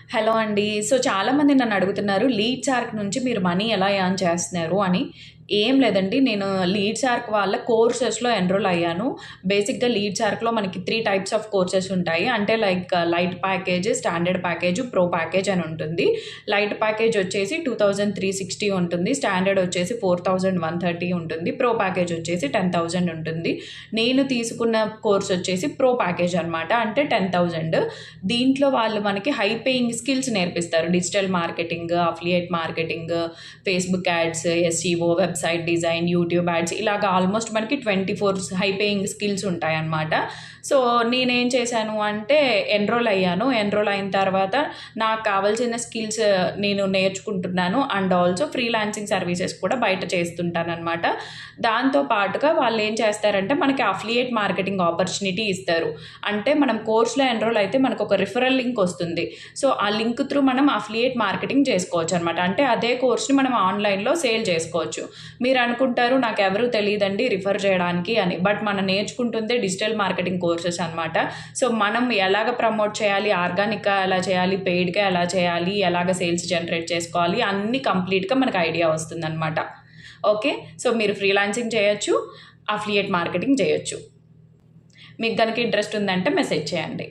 Hello అండి. So, చాలామంది నన్ను అడుగుతున్నారు లీడ్స్ ఆర్క్ నుంచి మీరు మనీ ఎలా ఎర్న్ చేస్తున్నారు అని. ఏం లేదండి. నేను లీడ్స్ ఆర్క్ వాళ్ళ కోర్సెస్‌లో ఎన్రోల్ అయ్యాను. బేసిక్‌గా లీడ్స్ ఆర్క్‌లో మనకి 3 టైప్స్ ఆఫ్ కోర్సెస్ ఉంటాయి. అంటే like light package, standard package, pro package అని ఉంటుంది. లైట్ ప్యాకేజ్ వచ్చేసి 2360 ఉంటుంది. స్టాండర్డ్ వచ్చేసి 4130 ఉంటుంది. ప్రో ప్యాకేజ్ వచ్చేసి 10,000 ఉంటుంది. నేను తీసుకున్న కోర్స్ వచ్చేసి ప్రో ప్యాకేజ్ అనమాట. అంటే 10,000. దీంట్లో వాళ్ళు మనకి హై పేయింగ్ స్కిల్స్ నేర్పిస్తారు. Digital marketing, affiliate marketing, Facebook ads, SEO, website design, YouTube ads ఇలాగ ఆల్మోస్ట్ మనకి 24 హై పేయింగ్ స్కిల్స్ ఉంటాయన్నమాట. సో నేనేం చేశాను అంటే ఎన్రోల్ అయ్యాను. ఎన్రోల్ అయిన తర్వాత నాకు కావాల్సిన స్కిల్స్ నేను నేర్చుకుంటున్నాను. అండ్ ఆల్సో ఫ్రీలాన్సింగ్ సర్వీసెస్ కూడా బయట చేస్తుంటానన్నమాట. దాంతో పాటుగా వాళ్ళు ఏం చేస్తారంటే మనకి అఫిలియేట్ మార్కెటింగ్ ఆపర్చునిటీ ఇస్తారు. అంటే మనం కోర్స్లో ఎన్రోల్ అయితే మనకు ఒక రిఫరల్ లింక్ వస్తుంది. సో ఆ లింక్ త్రూ మనం అఫిలియేట్ మార్కెటింగ్ చేసుకోవచ్చు అనమాట. అంటే అదే కోర్స్ని మనం ఆన్లైన్లో సేల్ చేసుకోవచ్చు. మీరు అనుకుంటారు నాకు ఎవరు తెలియదండి రిఫర్ చేయడానికి అని. బట్ మనం నేర్చుకుంటుందే డిజిటల్ మార్కెటింగ్ కోర్సెస్ అనమాట. సో మనం ఎలాగ ప్రమోట్ చేయాలి, ఆర్గానిక్గా ఎలా చేయాలి, పెయిడ్గా ఎలా చేయాలి, ఎలాగ సేల్స్ జనరేట్ చేసుకోవాలి అన్నీ కంప్లీట్గా మనకు ఐడియా వస్తుందన్నమాట. ఓకే, సో మీరు ఫ్రీలాన్సింగ్ చేయొచ్చు, అఫిలియేట్ మార్కెటింగ్ చేయొచ్చు. మీకు కనుక ఇంట్రెస్ట్ ఉందంటే మెసేజ్ చేయండి.